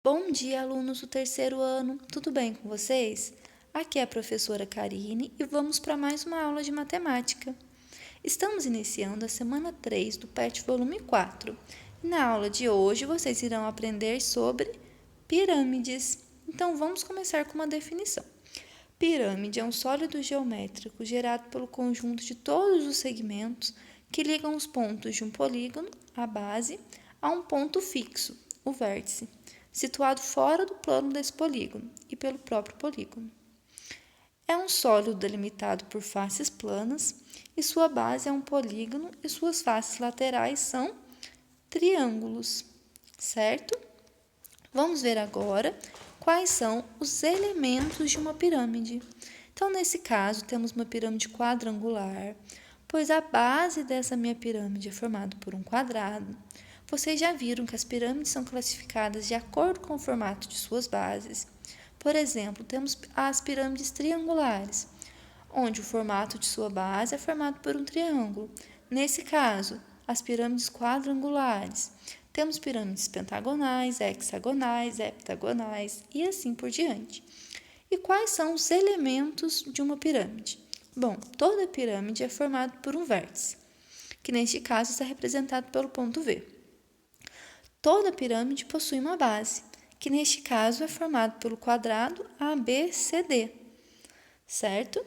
Bom dia, alunos do terceiro ano, tudo bem com vocês? Aqui é a professora Karine e vamos para mais uma aula de matemática. Estamos iniciando a semana 3 do PET volume 4 e na aula de hoje vocês irão aprender sobre pirâmides. Então vamos começar com uma definição. Pirâmide é um sólido geométrico gerado pelo conjunto de todos os segmentos que ligam os pontos de um polígono, a base, a um ponto fixo, o vértice, situado fora do plano desse polígono e pelo próprio polígono. É um sólido delimitado por faces planas e sua base é um polígono e suas faces laterais são triângulos, certo? Vamos ver agora quais são os elementos de uma pirâmide. Então, nesse caso, temos uma pirâmide quadrangular, pois a base dessa minha pirâmide é formada por um quadrado. Vocês já viram que as pirâmides são classificadas de acordo com o formato de suas bases. Por exemplo, temos as pirâmides triangulares, onde o formato de sua base é formado por um triângulo. Nesse caso, as pirâmides quadrangulares. Temos pirâmides pentagonais, hexagonais, heptagonais e assim por diante. E quais são os elementos de uma pirâmide? Bom, toda pirâmide é formada por um vértice, que neste caso está representado pelo ponto V. Toda pirâmide possui uma base, que neste caso é formado pelo quadrado ABCD, certo?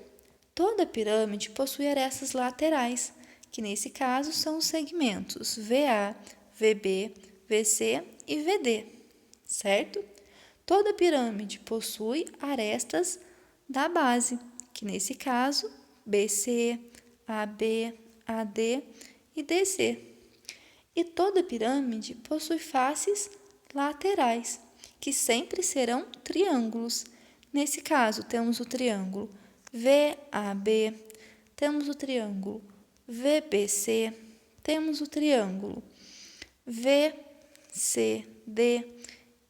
Toda pirâmide possui arestas laterais, que nesse caso são os segmentos VA, VB, VC e VD, certo? Toda pirâmide possui arestas da base, que nesse caso BC, AB, AD e DC. E toda pirâmide possui faces laterais, que sempre serão triângulos. Nesse caso, temos o triângulo VAB, temos o triângulo VBC, temos o triângulo VCD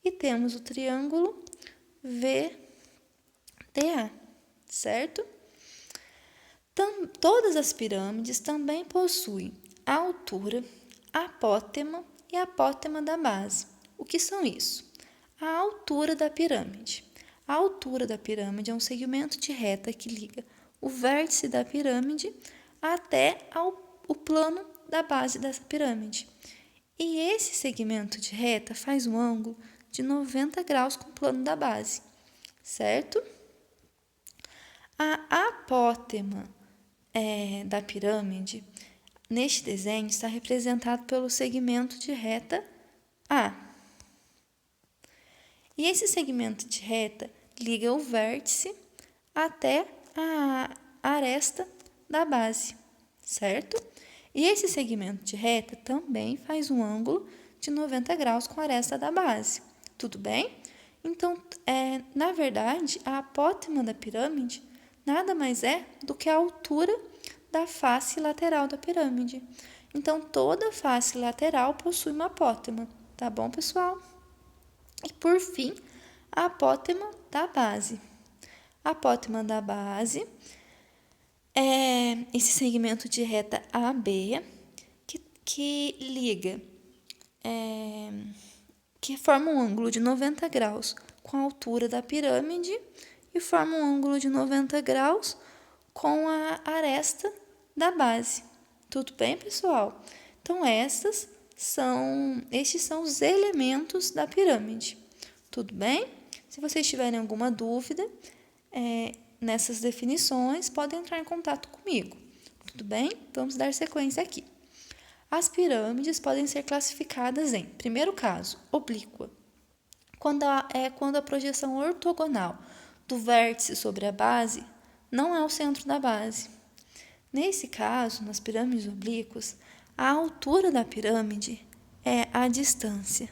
e temos o triângulo VDA, certo? Todas as pirâmides também possuem a altura, apótema e apótema da base. O que são isso? A altura da pirâmide. A altura da pirâmide é um segmento de reta que liga o vértice da pirâmide até o plano da base dessa pirâmide. E esse segmento de reta faz um ângulo de 90 graus com o plano da base, certo? A apótema da pirâmide, neste desenho, está representado pelo segmento de reta A. E esse segmento de reta liga o vértice até a aresta da base, certo? E esse segmento de reta também faz um ângulo de 90 graus com a aresta da base, tudo bem? Então, na verdade, a apótema da pirâmide nada mais é do que a altura da face lateral da pirâmide. Então, toda face lateral possui uma apótema, tá bom, pessoal? E, por fim, a apótema da base. A apótema da base é esse segmento de reta AB que liga, que forma um ângulo de 90 graus com a altura da pirâmide e forma um ângulo de 90 graus com a aresta da base. Tudo bem, pessoal? Então, estes são os elementos da pirâmide. Tudo bem? Se vocês tiverem alguma dúvida nessas definições, podem entrar em contato comigo. Tudo bem? Vamos dar sequência aqui. As pirâmides podem ser classificadas em, primeiro caso, oblíqua, quando a projeção ortogonal do vértice sobre a base não é o centro da base. Nesse caso, nas pirâmides oblíquas, a altura da pirâmide é a distância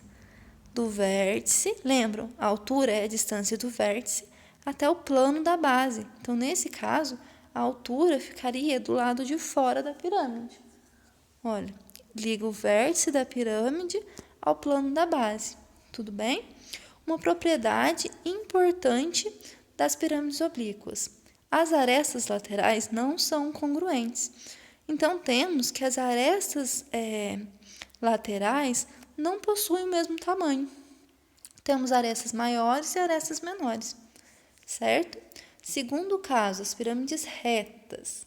do vértice. Lembram? A altura é a distância do vértice até o plano da base. Então, nesse caso, a altura ficaria do lado de fora da pirâmide. Olha, liga o vértice da pirâmide ao plano da base. Tudo bem? Uma propriedade importante das pirâmides oblíquas. As arestas laterais não são congruentes. Então, temos que as arestas laterais não possuem o mesmo tamanho. temos arestas maiores e arestas menores, certo? Segundo caso, as pirâmides retas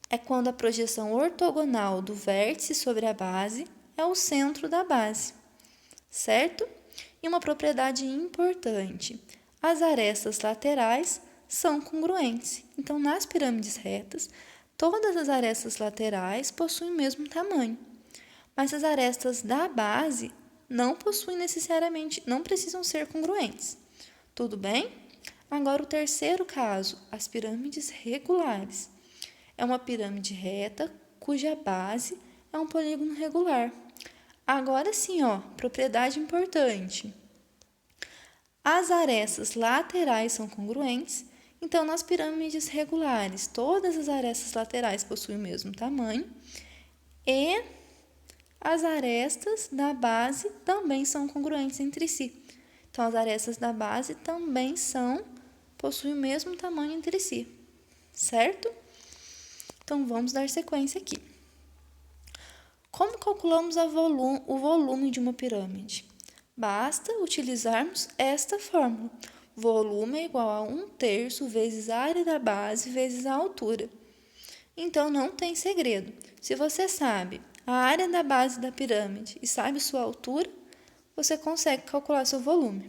é quando a projeção ortogonal do vértice sobre a base é o centro da base, certo? E uma propriedade importante, as arestas laterais são congruentes. Então, nas pirâmides retas, todas as arestas laterais possuem o mesmo tamanho, mas as arestas da base não possuem necessariamente, não precisam ser congruentes. Tudo bem? Agora, o terceiro caso, as pirâmides regulares. É uma pirâmide reta cuja base é um polígono regular. Agora sim, propriedade importante. As arestas laterais são congruentes, então nas pirâmides regulares, todas as arestas laterais possuem o mesmo tamanho e as arestas da base também são congruentes entre si. Então, as arestas da base também possuem o mesmo tamanho entre si, certo? Então, vamos dar sequência aqui. Como calculamos o volume de uma pirâmide? Basta utilizarmos esta fórmula. Volume é igual a 1/3 vezes a área da base vezes a altura. Então, não tem segredo. Se você sabe a área da base da pirâmide e sabe sua altura, você consegue calcular seu volume,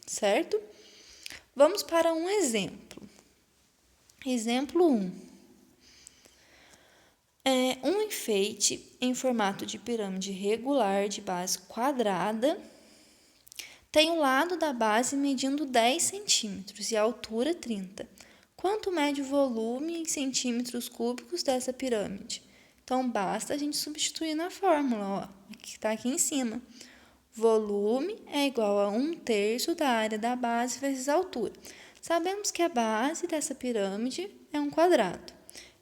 certo? Vamos para um exemplo. Exemplo 1. Um enfeite em formato de pirâmide regular de base quadrada tem o lado da base medindo 10 centímetros e a altura 30. Quanto mede o volume em centímetros cúbicos dessa pirâmide? Então, basta a gente substituir na fórmula, que está aqui em cima. Volume é igual a 1/3 da área da base vezes a altura. Sabemos que a base dessa pirâmide é um quadrado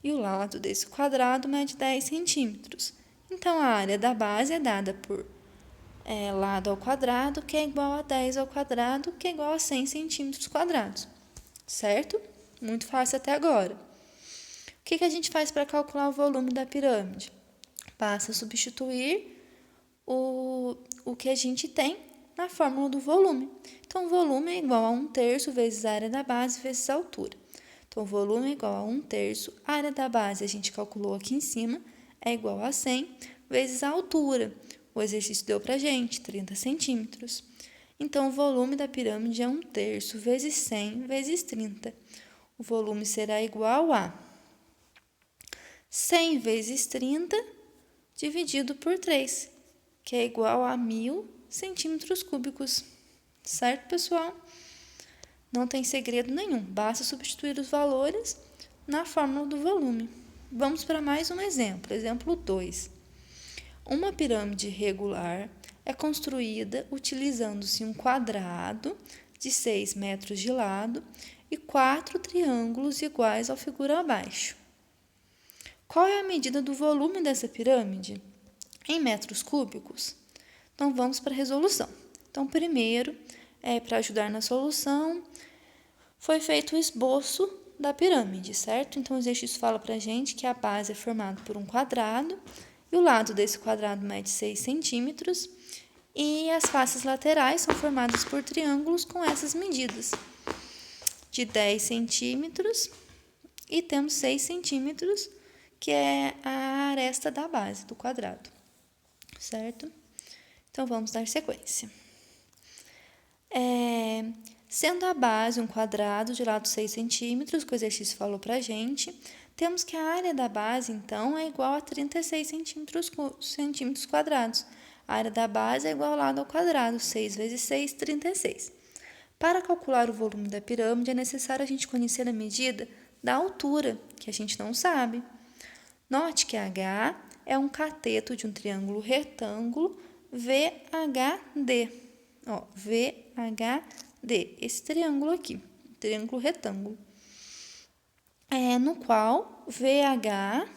e o lado desse quadrado mede 10 centímetros. Então, a área da base é dada por lado ao quadrado, que é igual a 10 ao quadrado, que é igual a 100 centímetros quadrados, certo? Muito fácil até agora. O que a gente faz para calcular o volume da pirâmide? Basta substituir o que a gente tem na fórmula do volume. Então, o volume é igual a 1/3 vezes a área da base vezes a altura. Então, o volume é igual a 1/3, a área da base a gente calculou aqui em cima, é igual a 100 vezes a altura. O exercício deu para a gente 30 centímetros. Então, o volume da pirâmide é 1/3 vezes 100 vezes 30. O volume será igual a 100 vezes 30 dividido por 3, que é igual a 1.000 centímetros cúbicos. Certo, pessoal? Não tem segredo nenhum, basta substituir os valores na fórmula do volume. Vamos para mais um exemplo, exemplo 2. Uma pirâmide regular é construída utilizando-se um quadrado de 6 metros de lado e 4 triângulos iguais à figura abaixo. Qual é a medida do volume dessa pirâmide? Em metros cúbicos? Então, vamos para a resolução. Então, primeiro, para ajudar na solução, foi feito o esboço da pirâmide, certo? Então, o exercício fala para a gente que a base é formada por um quadrado e o lado desse quadrado mede 6 centímetros e as faces laterais são formadas por triângulos com essas medidas de 10 centímetros e temos 6 centímetros, que é a aresta da base do quadrado, certo? Então, vamos dar sequência. Sendo a base um quadrado de lado 6 centímetros, que o exercício falou para a gente, temos que a área da base, então, é igual a 36 centímetros quadrados. A área da base é igual ao lado ao quadrado, 6 vezes 6, 36. Para calcular o volume da pirâmide, é necessário a gente conhecer a medida da altura, que a gente não sabe. Note que H é um cateto de um triângulo retângulo VHD. VHD, esse triângulo aqui, triângulo retângulo. No qual VH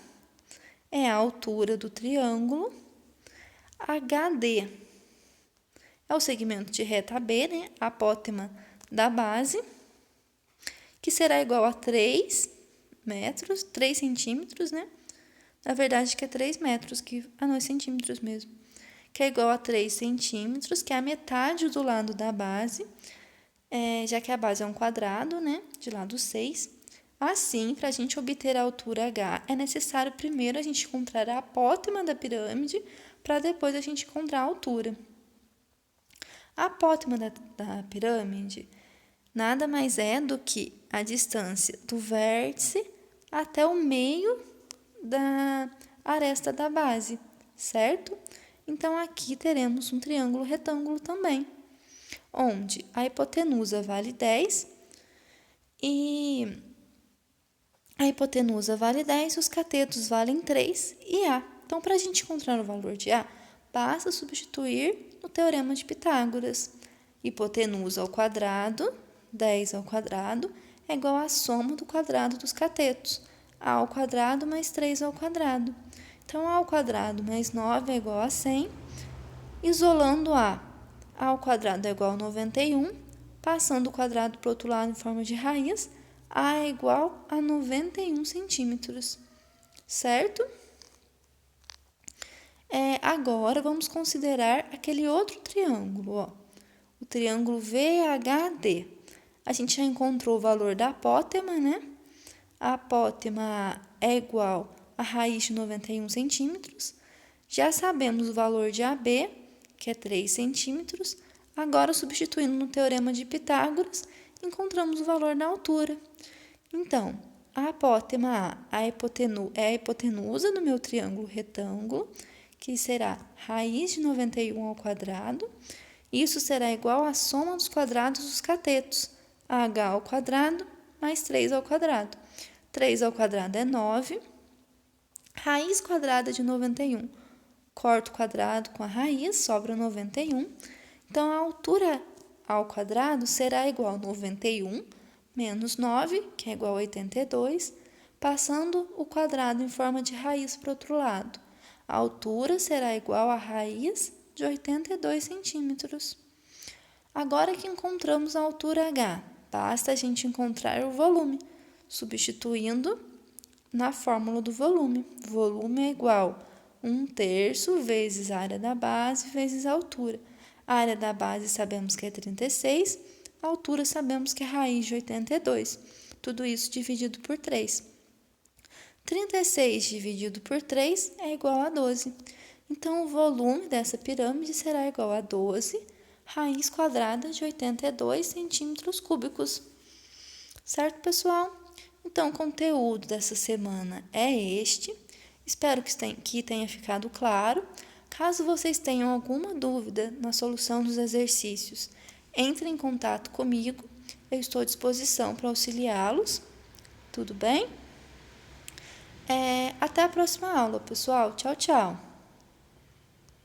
é a altura do triângulo, HD é o segmento de reta B, né, a apótema da base, que será igual a 3 metros, 3 centímetros, né? Na verdade, que é 3 metros, não, é centímetros mesmo, que é igual a 3 centímetros, que é a metade do lado da base, já que a base é um quadrado, né, de lado 6. Assim, para a gente obter a altura H, é necessário primeiro a gente encontrar a apótema da pirâmide, para depois a gente encontrar a altura. A apótema da pirâmide nada mais é do que a distância do vértice até o meio da aresta da base, certo? Então, aqui teremos um triângulo retângulo também, onde a hipotenusa vale 10 e os catetos valem 3 e A. Então, para a gente encontrar o valor de A, basta substituir no teorema de Pitágoras. Hipotenusa ao quadrado, 10 ao quadrado, é igual à soma do quadrado dos catetos. A ao quadrado mais 3 ao quadrado. Então, A ao quadrado mais 9 é igual a 100. Isolando A ao quadrado é igual a 91. Passando o quadrado para o outro lado em forma de raiz, A é igual a 91 centímetros. Certo? Agora, vamos considerar aquele outro triângulo, ó. O triângulo VHD. A gente já encontrou o valor da apótema, né? A apótema é igual a raiz de 91 centímetros. Já sabemos o valor de AB, que é 3 centímetros. Agora, substituindo no teorema de Pitágoras, encontramos o valor da altura. Então, a apótema A é a hipotenusa do meu triângulo retângulo, que será raiz de 91 ao quadrado. Isso será igual à soma dos quadrados dos catetos, H ao quadrado mais 3 ao quadrado. 3 ao quadrado é 9. Raiz quadrada de 91. Corto o quadrado com a raiz, sobra 91. Então, a altura ao quadrado será igual a 91 menos 9, que é igual a 82, passando o quadrado em forma de raiz para o outro lado. A altura será igual a raiz de 82 centímetros. Agora que encontramos a altura H, basta a gente encontrar o volume, substituindo na fórmula do volume. Volume é igual a 1/3 vezes a área da base vezes a altura. A área da base sabemos que é 36, a altura sabemos que é raiz de 82. Tudo isso dividido por 3. 36 dividido por 3 é igual a 12. Então, o volume dessa pirâmide será igual a 12 raiz quadrada de 82 centímetros cúbicos. Certo, pessoal? Então, o conteúdo dessa semana é este. Espero que tenha ficado claro. Caso vocês tenham alguma dúvida na solução dos exercícios, entre em contato comigo. Eu estou à disposição para auxiliá-los. Tudo bem? Até a próxima aula, pessoal. Tchau, tchau.